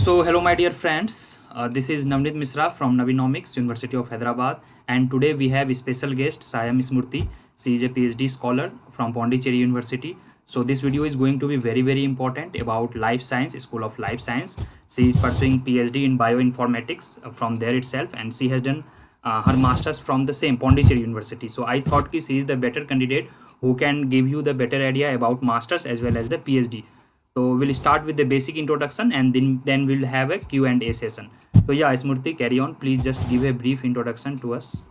So, hello, my dear friends. This is Navneet Misra from Navinomics, University of Hyderabad, and today we have a special guest, Sayam Smurti. She is a PhD scholar from Pondicherry University. So, this video is going to be very, very important about Life Science, School of Life Science. She is pursuing PhD in bioinformatics from there itself, and she has done her masters from the same Pondicherry University. So, I thought ki she is the better candidate who can give you the better idea about masters as well as the PhD. So we'll start with the basic introduction and then we'll have a Q&A session. So yeah, Smurti, carry on. Please just give a brief introduction to us.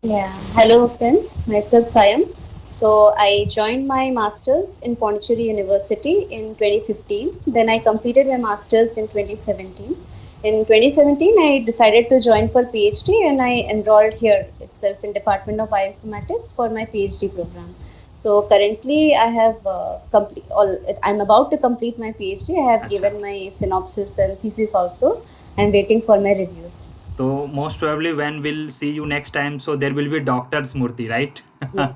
Yeah, hello friends, myself Sayam. So I joined my masters in Pondicherry University in 2015. Then I completed my masters in 2017. In 2017, I decided to join for PhD and I enrolled here itself in Department of Bioinformatics for my PhD program. So currently, I have complete all. I'm about to complete my PhD. I have अच्छा. given my synopsis and thesis also. I'm waiting for my reviews. So most probably when we'll see you next time, so there will be Dr. Smurti, right? Yeah,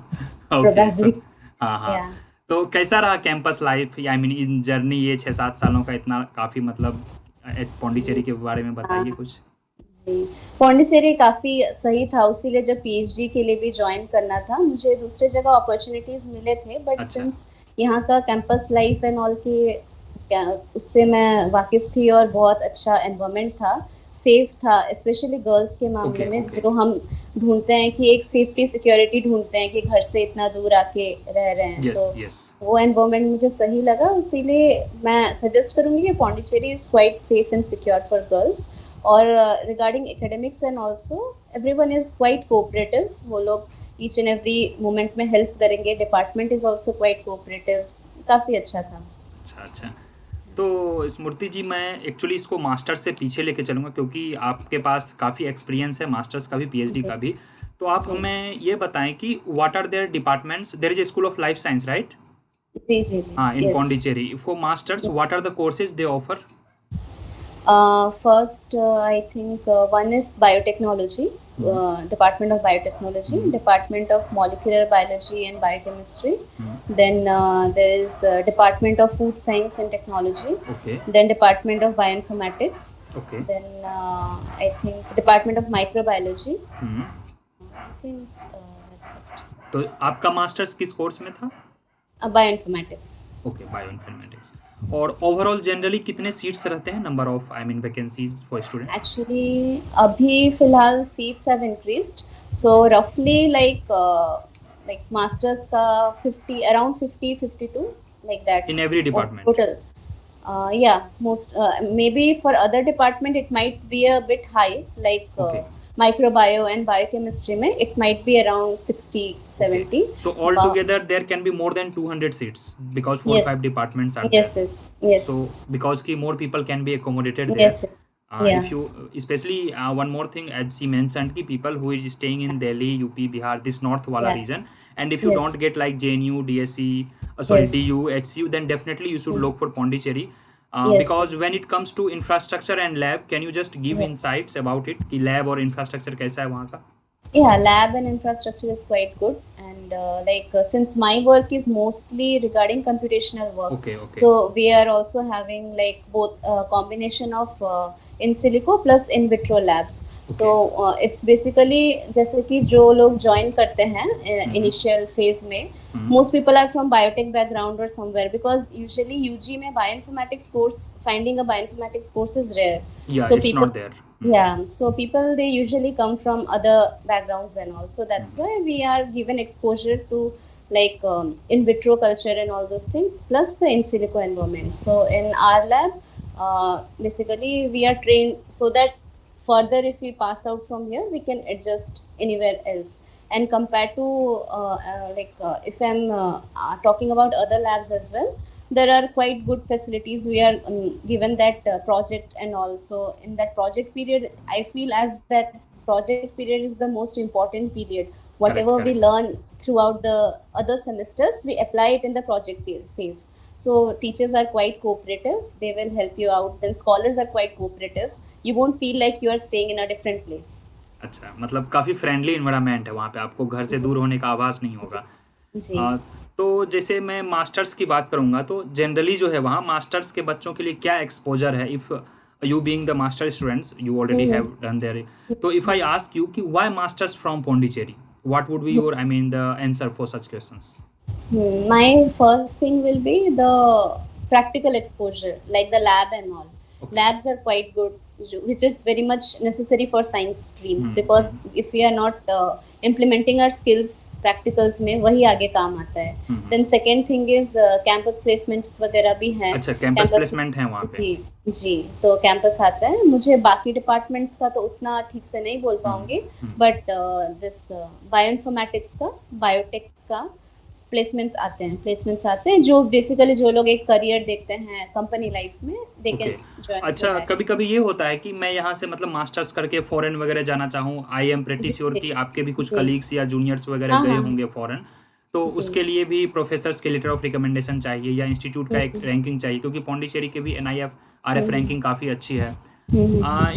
Okay, so probably. हाँ. Yeah. तो कैसा रहा campus life? I mean in journey ये 6-7 सालों का इतना काफ़ी मतलब पौंडीचेरी के बारे में बताइए हाँ कुछ. जी, पौंडीचेरी काफ़ी सही था, उसीलिए जब पीएचडी के लिए भी जॉइन करना था, मुझे दूसरी जगह अपॉर्चुनिटीज़ मिले थे, बट अच्छा. सिंस यहाँ का कैंपस लाइफ एंड ऑल के उससे मैं वाकिफ़ थी और बहुत अच्छा एनवायरनमेंट था, सेफ था, स्पेशली गर्ल्स के मामले ओके, में ओके. जो हम ढूंढते हैं कि एक सेफ्टी सिक्योरिटी ढूंढते हैं कि घर से इतना दूर आके रह रहे हैं, यस, तो यस. वो एनवायरनमेंट मुझे सही लगा, इसीलिए मैं सजेस्ट करूँगी कि Pondicherry is quite safe and secure for girls. और regarding academics and also everyone is quite cooperative, वो लोग ईच एंड एवरी मोमेंट में हेल्प करेंगे, department is also quite cooperative, काफ़ी अच्छा था। अच्छा, अच्छा. तो स्मृति जी, मैं एक्चुअली इसको मास्टर्स से पीछे लेके चलूँगा क्योंकि आपके पास काफ़ी एक्सपीरियंस है मास्टर्स का भी, पीएचडी जी का भी. तो आप जी हमें ये बताएं कि what are there departments? There is a school of life science, right? जी जी जी हाँ, in yes. Pondicherry for masters what are the courses they offer? First, I think one is biotechnology, Department of Biotechnology, Department of Molecular Biology and Biochemistry. Then there is Department of Food Science and Technology. Okay, Then Department of Bioinformatics. Okay. Then I think Department of Microbiology. I think that's तो आपका masters किस course में था? it. Bioinformatics. Okay, bioinformatics. और overall generally कितने seats रहते हैं, number of I mean vacancies for students? Actually, abhi filhal seats have increased. So roughly like masters ka 50 around 50 52 like that in every of department? total. Yeah, most maybe for other department it might be a bit high like okay, microbio and biochemistry mein it might be around 60 okay. 70. So altogether there can be more than 200 seats because four Yes, five departments are there. yes, yes, yes, So because ki more people can be accommodated there. yes, yes. Yeah, If you especially one more thing, as she mentioned, ki people who is staying in Delhi, UP, Bihar, this north wala yeah, region, and if you yes, don't get like JNU, DSC, sorry, yes, DU, HCU, then definitely you should mm, look for Pondicherry. yes, Because when it comes to infrastructure and lab, can you just give yes. insights about it कि lab और infrastructure कैसा है वहाँ का? Yeah, lab and infrastructure is quite good. And since my work is mostly regarding computational work, Okay, okay, so we are also having like both combination of in silico plus in vitro labs. So okay. it's basically जैसे कि जो लोग join करते हैं Mm-hmm. initial phase में, Mm-hmm. most people are from biotech background or somewhere because usually UG में bioinformatics course, finding a bioinformatics course is rare. Yeah, So it's people not there. yeah, so people they usually come from other backgrounds and all. So that's why we are given exposure to like in vitro culture and all those things, plus the in silico environment. So in our lab, basically we are trained so that further if we pass out from here, we can adjust anywhere else. And compared to if I'm talking about other labs as well, there are quite good facilities. We are given that project, and also in that project period, I feel as that project period is the most important period. Correct, Whatever we correct. learn throughout the other semesters, we apply it in the project phase. So teachers are quite cooperative. They will help you out. Then scholars are quite cooperative. You won't feel like you are staying in a different place. अच्छा, मतलब काफ़ी friendly environment है वहाँ पे, आपको घर से जी दूर होने का आभास नहीं होगा. जी अ, तो जैसे मैं मास्टर्स की बात करूंगा तो जनरली जो है वहाँ मास्टर्स के बच्चों के लिए क्या एक्सपोजर है, if you being the master students you already hmm have done there, तो इफ़ आई आस्क यू कि why masters from Pondicherry, what would be your I mean the answer for such questions? My first thing will be the practical exposure, like the lab and all. Okay. Labs are quite good, which is very much necessary for science streams, Hmm. because if we are not implementing our skills practicals में, वही आगे काम आता है. Hmm. Then second thing is campus placements वगैरह भी हैं. अच्छा, कैंपस प्लेसमेंट है वहाँ पे? जी, तो कैंपस आता है. मुझे बाकी डिपार्टमेंट्स का तो उतना ठीक से नहीं बोल पाऊंगी, बट दिस बायोइन्फॉर्मेटिक्स का, बायोटेक का प्लेसमेंट्स आते हैं जो बेसिकली जो लोग एक करियर देखते हैं कंपनी लाइफ में, दे कैन जॉइन. अच्छा, कभी कभी ये होता है कि मैं यहाँ से मतलब मास्टर्स करके फॉरेन वगैरह जाना चाहूँ, आई एम प्रेटी श्योर कि आपके भी कुछ कलीग्स या जूनियर्स वगैरह गए होंगे फॉरेन, तो उसके लिए भी प्रोफेसर्स के लेटर ऑफ रिकमेंडेशन चाहिए या इंस्टीट्यूट का एक रैंकिंग चाहिए, क्योंकि पौंडीचेरी के भी NIF RF रैंकिंग काफ़ी अच्छी है.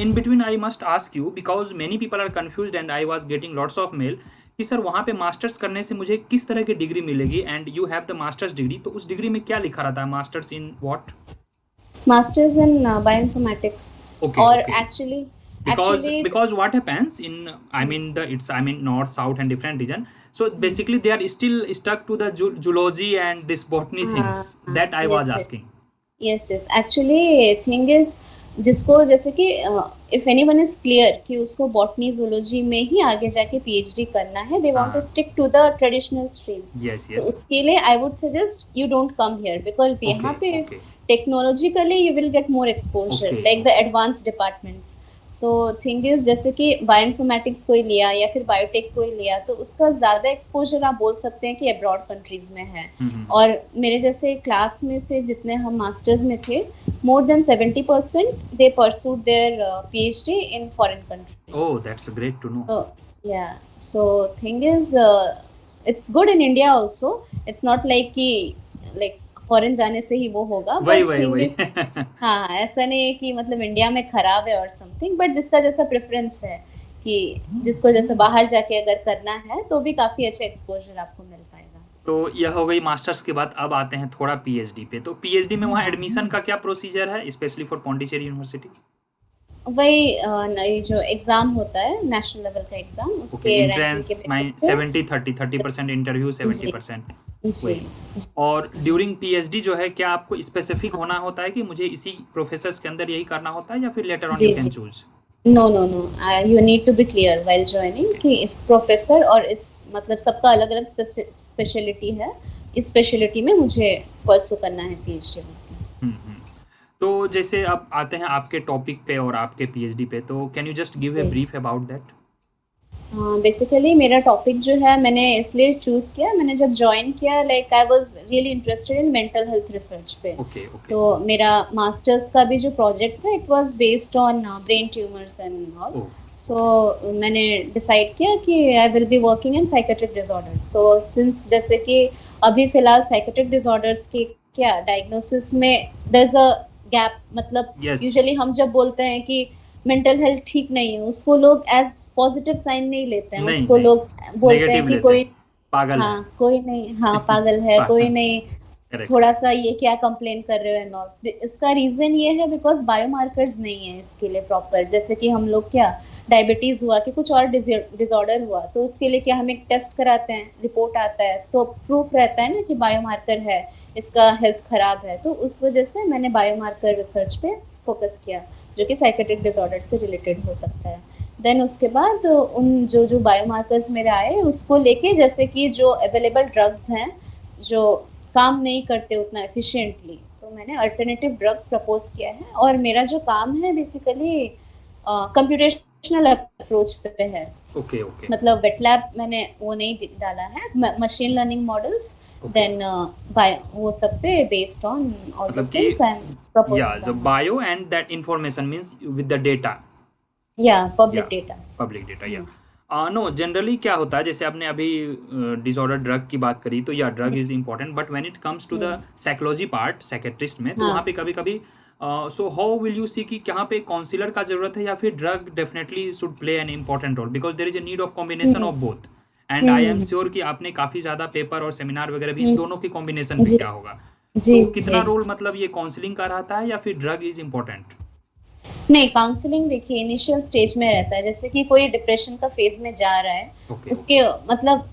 In between I must ask you, because many people are confused and I was getting lots of mail कि सर वहाँ पे मास्टर्स करने से मुझे किस तरह की डिग्री मिलेगी, and you have the masters degree, तो उस डिग्री में क्या लिखा रहता है? Masters in what? Masters in bioinformatics. और actually because what happens in I mean the it's I mean north, south and different region, so basically they are still stuck to the zoology and this botany things that I was asking. Yes, actually thing is, जिसको जैसे कि if anyone is clear कि उसको botany zoology में ही आगे जाके PhD करना है, they want to stick to the traditional stream. तो उसके लिए I would suggest you don't come here, because यहाँ पे technologically you will get more exposure like the advance departments. So thing is, जैसे कि बायोइन्फॉर्मेटिक्स कोई लिया या फिर बायोटेक कोई लिया, तो उसका ज़्यादा एक्सपोजर आप बोल सकते हैं कि अब्रॉड कंट्रीज में है. और मेरे जैसे क्लास में से जितने हम मास्टर्स में थे, more than 70% they pursued their PhD in foreign countries. Oh, that's great to know. Yeah, so thing is it's good in India also. It's not like कि like फॉरेन जाने से ही वो होगा. वही हाँ, ऐसा नहीं है कि मतलब इंडिया में खराब है और समथिंग, बट जिसका जैसा प्रेफरेंस है कि जिसको जैसे बाहर जाके अगर करना है तो भी काफ़ी अच्छा एक्सपोजर आपको मिल पाएगा. तो यह हो गई मास्टर्स के बाद. अब आते हैं थोड़ा PhD पे. तो PhD में वहाँ एडमिशन का क्या प्रोसीजर है, स्पेशली फॉर पौंडीचेरी यूनिवर्सिटी? वही जो एग्जाम होता है, नेशनल लेवल का एग्जाम, उसके एंट्रेंस 70-30% इंटरव्यू, 70%. जी. और ड्यूरिंग PhD जो है, क्या आपको स्पेसिफिक होना होता है कि मुझे इसी प्रोफेसर्स के अंदर यही करना होता है, या फिर later on you can choose? No, you need to be clear while joining कि इस प्रोफेसर और इस मतलब सबका अलग अलग स्पेशलिटी है, इस स्पेशलिटी में मुझे परसू करना है PhD. तो जैसे अब आते हैं आपके टॉपिक पे और आपके PhD पे, तो can you just give a brief about that? Basically मेरा टॉपिक जो है मैंने इसलिए चूज किया, मैंने जब ज्वाइन किया like I was really interested in mental health research पे. तो मेरा मास्टर्स का भी जो प्रोजेक्ट था, it was based on brain tumours and all. So मैंने डिसाइड किया कि I will be working in psychiatric disorders. So since जैसे कि अभी फिलहाल साइकेट्रिक डिसऑर्डर्स के क्या डायग्नोसिस में देयर इज अ गैप, मतलब यूजुअली हम जब बोलते हैं कि मेंटल हेल्थ ठीक नहीं है, उसको लोग एज पॉजिटिव साइन नहीं लेते हैं. उसको लोग बोलते हैं कि कोई पागल है, कोई नहीं, हाँ पागल है, कोई नहीं, थोड़ा सा ये क्या कंप्लेन कर रहे हो एंड ऑल. इसका रीजन ये है बिकॉज बायोमार्कर्स नहीं है इसके लिए प्रॉपर. जैसे कि हम लोग क्या डायबिटीज हुआ कि कुछ और डिसऑर्डर हुआ, तो उसके लिए क्या हम एक टेस्ट कराते हैं, रिपोर्ट आता है, तो प्रूफ रहता है ना कि बायोमार्कर है, इसका हेल्थ खराब है. तो उस वजह से मैंने बायोमार्कर रिसर्च पे फोकस किया, जो कि साइकेट्रिक डिसऑर्डर से रिलेटेड हो सकता है. देन उसके बाद उन जो बायोमार्कर्स मेरे आए, उसको लेके जैसे कि जो अवेलेबल ड्रग्स हैं जो काम नहीं करते उतना एफिशिएंटली, तो मैंने अल्टरनेटिव ड्रग्स प्रपोज किया है. और मेरा जो काम है बेसिकली कंप्यूटेशनल अप्रोच पे है. ओके. मतलब वेट लैब मैंने वो नहीं डाला है, मशीन लर्निंग मॉडल्स, देन वो सब पे based on all the things I am proposing. Yeah so bio and that information means with the data. Yeah public data. Yeah no, generally क्या होता है, जैसे आपने अभी डिसऑर्डर ड्रग की बात करी, तो या drug is important, but when it comes to the psychology part psychiatrist में, तो वहाँ पे कभी कभी so how will you see कि यहाँ पे काउंसलर का जरूरत है या फिर drug definitely should play an important role, because there is a need of combination of both. And I am sure कि आपने काफी ज्यादा पेपर और सेमिनार वगैरह भी इन दोनों के कॉम्बिनेशन में जी किया होगा। जी तो कितना जी। रोल मतलब ये काउंसलिंग का रहता है या फिर ड्रग इज इम्पोर्टेंट? नहीं, काउंसलिंग देखिए इनिशियल स्टेज में रहता है, जैसे कि कोई डिप्रेशन का फेज में जा रहा है, ओके उसके मतलब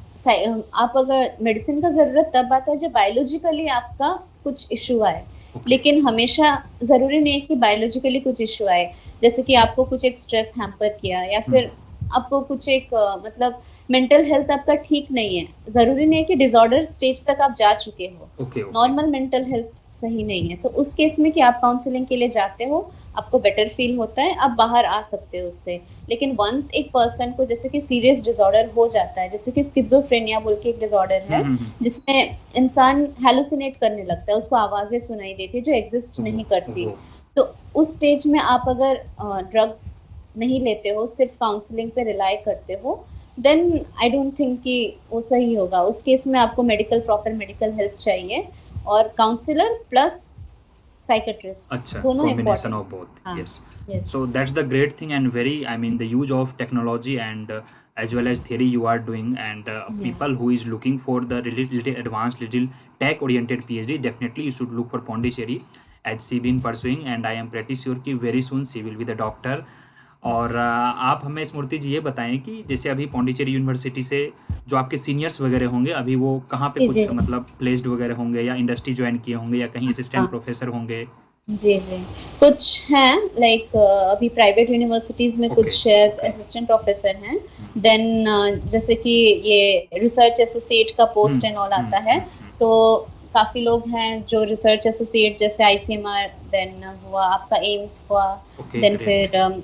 आप अगर मेडिसिन का जरूरत तब आता है जब बायोलॉजिकली आपका कुछ इशू आए, ओके। लेकिन हमेशा जरूरी नहीं है कि बायोलॉजिकली कुछ इशू आए। जैसे कि आपको कुछ एक स्ट्रेस हैम्पर किया या फिर आपको कुछ एक मतलब मेंटल हेल्थ आपका ठीक नहीं है, जरूरी नहीं है कि डिसऑर्डर स्टेज तक आप जा चुके हो। Okay okay. Normal mental health सही नहीं है तो उस केस में कि आप काउंसलिंग के लिए जाते हो, आपको बेटर फील होता है, आप बाहर आ सकते हो उससे। लेकिन वंस एक पर्सन को जैसे कि सीरियस डिसऑर्डर हो जाता है, जैसे कि स्किज़ोफ्रेनिया बोल के एक डिसऑर्डर है, जिसमें इंसान हैलुसिनेट करने लगता है, उसको आवाजें सुनाई देती है जो एग्जिस्ट ओहो नहीं करती। ओहो। तो उस स्टेज में आप अगर ड्रग्स नहीं लेते हो, सिर्फ काउंसलिंग पे रिलाई करते हो, देन आई डोंट थिंक कि वो सही होगा। उस केस में आपको मेडिकल प्रॉपर मेडिकल हेल्प चाहिए, और काउंसलर प्लस साइकेट्रिस्ट Acha, दोनों combination इम्पोर्टेंट of है। both. हाँ, Yes. Yes So that's the great thing and very, I mean, the use of technology and as well as theory you are doing and या people who is looking for the little advanced, little tech oriented PhD, definitely you should look for Pondicherry as she been pursuing and I am pretty sure कि very soon she will be the doctor. और आप हमें स्मृति जी ये बताएं कि जैसे अभी Pondicherry university से जो आपके सीनियर्स वगैरह होंगे अभी वो कहाँ पे जी कुछ जी। मतलब प्लेस्ड वगैरह होंगे या इंडस्ट्री ज्वाइन किए होंगे या कहीं असिस्टेंट हाँ प्रोफेसर होंगे? जी जी। कुछ हैं लाइक अभी प्राइवेट यूनिवर्सिटीज में ओके कुछ ओके। असिस्टेंट प्रोफेसर हैं। देन जैसे कि ये रिसर्च एसोसिएट का पोस्ट एंड ऑल आता है, तो काफी लोग हैं जो रिसर्च एसोसिएट, जैसे आईसीएमआर, देन हुआ आपका एम्स हुआ, ओके देन ग्रेट। फिर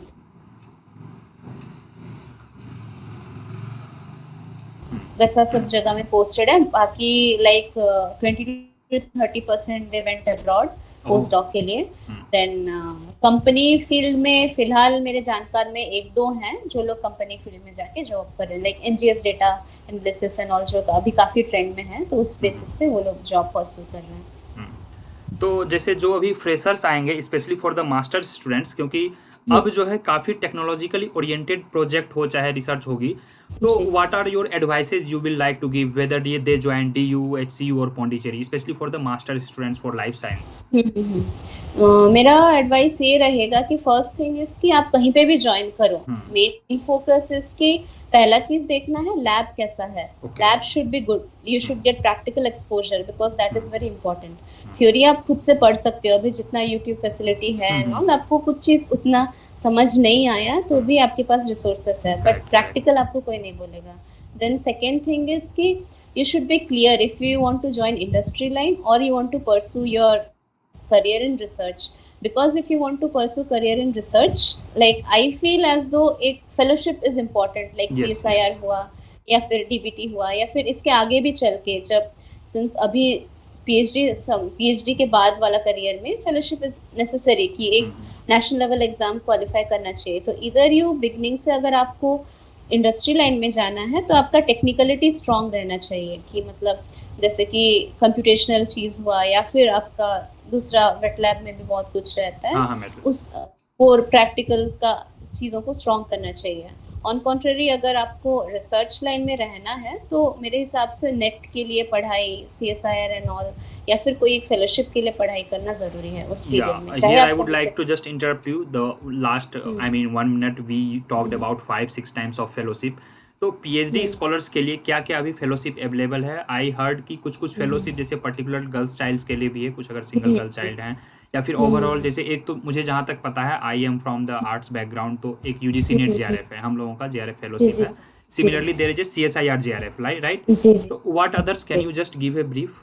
वैसा सब जगह में पोस्टेड है। बाकी like 20 to 30% they went abroad oh. Post doc के लिए। देन कंपनी फील्ड में फिलहाल मेरे जानकार में एक दो हैं जो लोग कंपनी फील्ड में जाके जॉब कर रहे हैं, like NGS data analysis and all, जो अभी काफी ट्रेंड में है, तो उस बेसिस पे वो लोग जॉब परस्यू कर रहे हैं। तो जैसे जो अभी फ्रेशर्स आएंगे specially for the masters students, क्योंकि अब जो है काफ़ी टेक्नोलॉजिकली ओरिएंटेड प्रोजेक्ट हो चाहे रिसर्च होगी, तो जी। What are your advices you will like to give whether they join DU, HCU और Pondicherry specially for the masters students for life science? मेरा एडवाइस ये रहेगा कि फर्स्ट थिंग इज कि आप कहीं पे भी ज्वाइन करो, मेन फोकस इज कि पहला चीज देखना है लैब कैसा है। Okay. Lab should be good, you should get practical exposure because that is very important. Theory आप खुद से पढ़ सकते हो, अभी जितना यूट्यूब फैसिलिटी है और आपको कुछ चीज उतना समझ नहीं आया तो भी आपके पास रिसोर्सेस है, बट करेक्ट करेक्ट। प्रैक्टिकल आपको कोई नहीं बोलेगा। देन सेकेंड थिंग इज कि you should be clear if you want to join industry line or you want to pursue your career in research, because if you want to pursue career in research, like I feel as though एक fellowship is important, like yes CSIR yes. हुआ या फिर DBT हुआ या फिर इसके आगे भी चल के, जब सिंस अभी पीएचडी के बाद वाला करियर में फेलोशिप इज नेसेसरी कि एक नेशनल लेवल एग्जाम क्वालिफाई करना चाहिए। तो इधर यू बिगनिंग से अगर आपको इंडस्ट्री लाइन में जाना है तो आपका टेक्निकलिटी स्ट्रांग रहना चाहिए, कि मतलब जैसे कि कंप्यूटेशनल चीज़ हुआ या फिर आपका दूसरा वेट लैब में भी बहुत कुछ रहता है, हाँ हाँ मेरे उस कोर प्रैक्टिकल का चीज़ों को स्ट्रांग करना चाहिए। ऑन कॉन्ट्ररी अगर आपको रिसर्च लाइन में रहना है तो मेरे हिसाब से नेट के लिए पढ़ाई, CSIR एंड ऑल, या फिर कोई एक फेलोशिप के लिए पढ़ाई करना ज़रूरी है उस पीरियड में, Yeah, चाहे here I आप would कहीं से। like to just interrupt you. The last, I mean, 1 minute we talked about 5-6 times of fellowship. तो PhD स्कॉलर्स के लिए क्या क्या अभी फेलोशिप अवेलेबल है? आई हर्ड कि कुछ कुछ फेलोशिप जैसे पर्टिकुलर गर्ल्स चाइल्ड्स के लिए भी है, कुछ अगर सिंगल गर्ल चाइल्ड हैं, या फिर ओवरऑल जैसे एक तो मुझे जहाँ तक पता है I am from the arts background, तो एक UGC नेट JRF है, हम लोगों का JRF जी फेलोशिप जी है। Similarly there is a CSIR JRF, right? जी जी तो व्हाट अदर्स कैन जी। You just give a brief?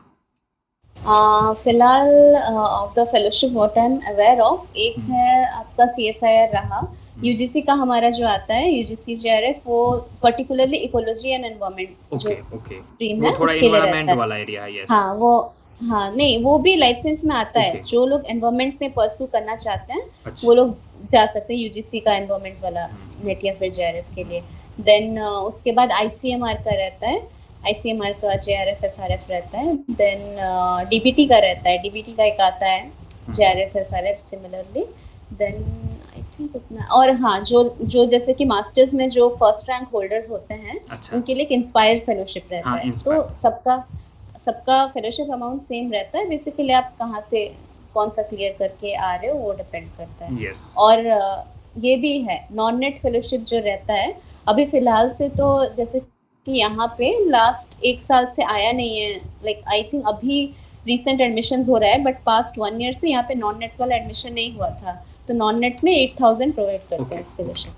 फिलहाल of the fellowship what I am aware of, एक है आपका CSIR रहा, यूजीसी का हमारा जो आता है UGC JRF, वो पर्टिकुलरली इकोलॉजी एंड एनवायरनमेंट जो ओके ओके। स्ट्रीम वो है थोड़ा उसके लिए रहता इन्वायरमेंट है। वाला एरिया है, यस। हाँ वो, हाँ नहीं वो भी लाइफ साइंस में आता है, ओके। जो लोग एनवायरनमेंट में परस्यू करना चाहते हैं अच्छा। वो लोग जा सकते हैं यूजीसी का एनवायरनमेंट वाला नेट या फिर JRF के लिए। देन उसके बाद ICMR का रहता है, ICMR का JRF SRF रहता है। देन DBT का रहता है, DBT का एक आता है JRF SRF similarly. Then I ठीक उतना। और हाँ, जो जो जैसे कि मास्टर्स में जो फर्स्ट रैंक होल्डर्स होते हैं, अच्छा, उनके लिए एक इंस्पायर फेलोशिप रहता हाँ है। तो इंस्पायर, सबका सबका फेलोशिप अमाउंट सेम रहता है। बेसिकली आप कहाँ से कौन सा क्लियर करके आ रहे हो वो डिपेंड करता है। यस, और ये भी है नॉन नेट फेलोशिप जो रहता है, अभी फिलहाल से तो जैसे कि यहाँ पे लास्ट 1 साल से आया नहीं है। लाइक आई थिंक अभी रिसेंट एडमिशन्स हो रहा है, बट पास्ट 1 ईयर से यहाँ पे नॉन नेट वाला एडमिशन नहीं हुआ था। तो नॉन नेट में 8,000 प्रोवाइड करते ओके हैं okay. Fellowship.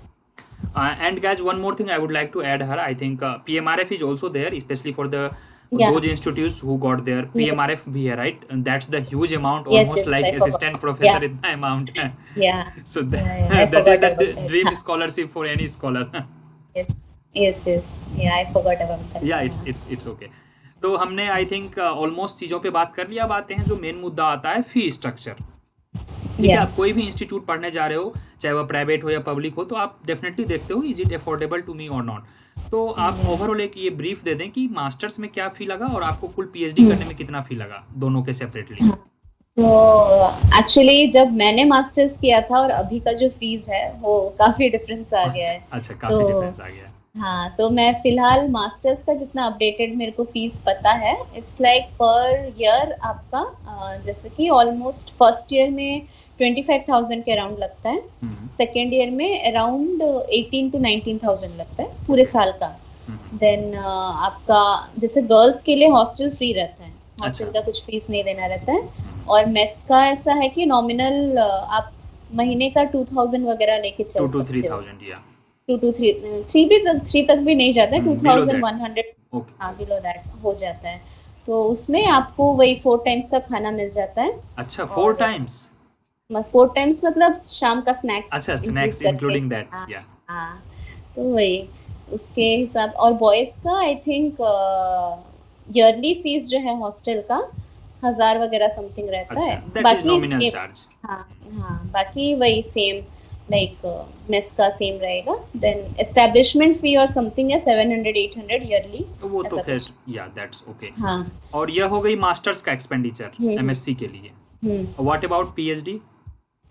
And guys, one more thing I would like to add here. I think PMRF is also there, especially for the या those institutes who got their yes PMRF भी है, right? And that's the huge amount, yes almost yes like I forgot. assistant या professor in the amount. या So I that is forgot the about that. dream हाँ, scholarship for any scholar. Yes yes yes, या I forgot about that. या हाँ it's okay. तो हमने I think almost चीज़ों पे बात कर लिया। अब आते हैं जो मेन मुद्दा आता है, फी स्ट्रक्चर। ठीक है, या आप कोई भी इंस्टीट्यूट पढ़ने जा रहे हो, चाहे वह प्राइवेट हो या पब्लिक हो, तो आप डेफिनेटली देखते हो is it affordable to me और नॉट। तो आप ओवरऑल एक ये ब्रीफ दे दें कि मास्टर्स में क्या फ़ी लगा और आपको कुल पीएचडी करने में कितना फ़ी लगा, दोनों के सेपरेटली। तो एक्चुअली जब मैंने मास्टर्स किया था और अच्छा अभी का जो फीस है वो काफी डिफरेंस आ गया है। अच्छा अच्छा, तो काफ़ी डिफरेंस आ गया। हाँ, तो मैं फिलहाल मास्टर्स का जितना अपडेटेड मेरे को फीस पता है, इट्स लाइक पर ईयर आपका जैसे कि ऑलमोस्ट फर्स्ट ईयर में 25,000 के अराउंड लगता है। सेकेंड ईयर में अराउंड 18 to 19,000 लगता है पूरे साल का। देन आपका जैसे गर्ल्स के लिए हॉस्टल फ्री रहता है, हॉस्टल अच्छा का कुछ फीस नहीं देना रहता है। और मेस का ऐसा है कि नॉमिनल आप महीने का 2,000 वगैरह लेके टू चल टू थ्री सकते हो। थाउजेंड या 2 to 3, थ्री भी थ्री तक भी नहीं जाता है, बिलो दैट। 2,100। ओके, हाँ, बिलो दैट हो जाता है। तो उसमें आपको वही 4 टाइम्स का खाना मिल जाता है। अच्छा, फोर और टाइम्स। 4 टाइम्स मतलब शाम का स्नैक्स अच्छा, इंक्लूड स्नैक्स करके। इंक्लूडिंग दैट हाँ या। हाँ, तो वही उसके हिसाब। और बॉयज का आई थिंक ईयरली फीस जो है हॉस्टल का 1,000 वगैरह समथिंग रहता अच्छा, है। दैट इज बाकी नॉमिनल सेम। चार्ज। हाँ हाँ, बाकी वही सेम लाइक मेस का सेम रहेगा। देन एस्टेब्लिशमेंट फी और समथिंग है 700-800 ईयरली, वो तो ऐसा खैर कुछ। या दैट्स ओके। हाँ। और यह हो गई मास्टर्स का एक्सपेंडिचर हम्म एमएससी के लिए। Hmm. What about PhD?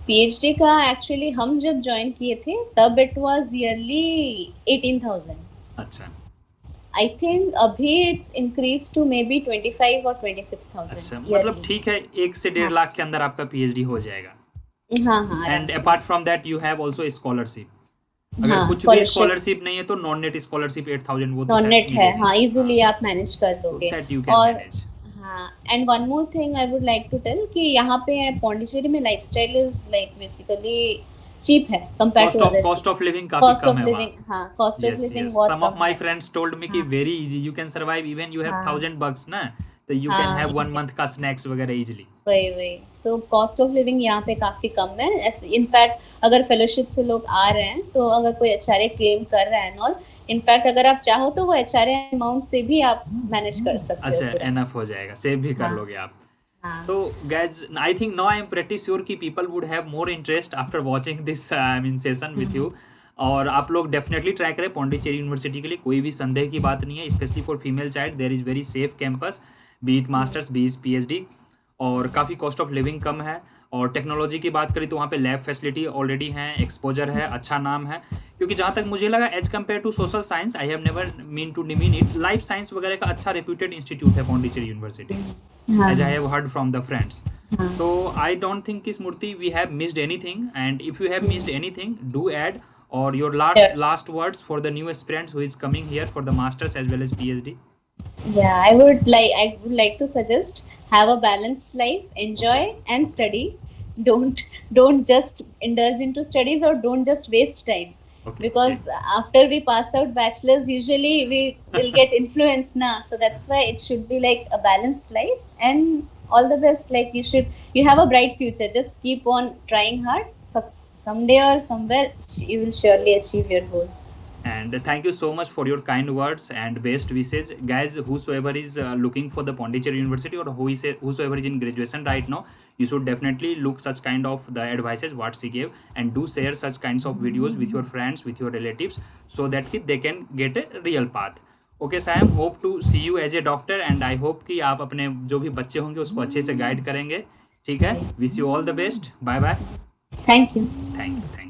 PhD का एक्चुअली हम जब ज्वाइन किए थे तब इट वाज ईयरली 18,000। अच्छा आई थिंक अभी it's increase to maybe 25 और 26,000 अच्छा, मतलब ईयरली। ठीक है, 1 से 1.5 लाख के अंदर आपका पीएचडी हो जाएगा। हाँ हाँ, आराम एंड से। Apart from that you have also scholarship. अगर हाँ, कुछ भी स्कॉलरशिप स्कॉलरशिप नहीं है तो नॉन नेट स्कॉलरशिप 8,000 वो तो नॉन शायद नेट है। मिलेगी। हाँ, हाँ, इजीली आप मैनेज कर तो दोगे। दैट यू कैन और मैनेज। हाँ, and one more thing I would like to tell कि यहाँ पे पौंडीचेरी में lifestyle is like basically cheap है compare to other cost of cities. Living काफी कॉस्ट कम ऑफ है वहाँ। लिविंग, हाँ, cost of yes living yes, बहुत सम ऑफ कम माय है। फ्रेंड्स टोल्ड मी कि हाँ very easy, you can survive even you have हाँ 1,000 bucks ना, तो यू कैन हाँ, हैव 1 month का स्नैक्स वगैरह इजिली। वही वही। तो कॉस्ट ऑफ लिविंग यहाँ पे काफी कम है। इनफैक्ट अगर फेलोशिप से लोग आ रहे हैं तो अगर कोई एचआरए क्लेम कर रहा है और इनफैक्ट अगर आप चाहो तो वो एचआरए अमाउंट से भी आप मैनेज कर सकते हो अच्छा, पूरा। एनफ हो जाएगा, सेव भी कर हाँ लोगे आप। हाँ। तो guys, I think now I am pretty sure कि people would have more interest after watching this I mean session with you। और आप लोग डेफिनेटली ट्राई करें पौंडीचेरी यूनिवर्सिटी के लिए, कोई भी संदेह की बात नहीं है। Specially for female child there is very safe campus, be it masters be is PhD. और काफ़ी कॉस्ट ऑफ लिविंग कम है। और टेक्नोलॉजी की बात करें तो वहाँ पे लैब फैसिलिटी ऑलरेडी हैं, एक्सपोजर है, अच्छा नाम है। क्योंकि जहाँ तक मुझे लगा as compare to social science, I have never mean to demean it, life science वगैरह का अच्छा रेप्यूटेड इंस्टीट्यूट है पौंडीचेरी यूनिवर्सिटी, हाँ as I have heard from the friends. हाँ। So I don't think Smurti we have missed anything, and if you have missed anything, do add or your Sure. last words for the new aspirants who is coming here for the masters as well as PhD. Yeah, I would like to suggest have a balanced life, enjoy and study. Don't just indulge into studies or don't just waste time. Okay. Because after we pass out bachelors, usually we will get influenced now. So that's why it should be like a balanced life and all the best. Like you have a bright future. Just keep on trying hard. Someday or somewhere you will surely achieve your goal. And thank you so much for your kind words and best wishes, guys. Whosoever is looking for the Pondicherry University or whosoever is in graduation right now, you should definitely look such kind of the advices what she gave, and do share such kinds of videos with your friends, with your relatives, so that they can get a real path. Okay Sam, hope to see you as a doctor, and I hope कि आप अपने जो भी बच्चे होंगे उसको अच्छे से गाइड करेंगे। ठीक है, wish you all the best, bye bye. Thank you. Thank you.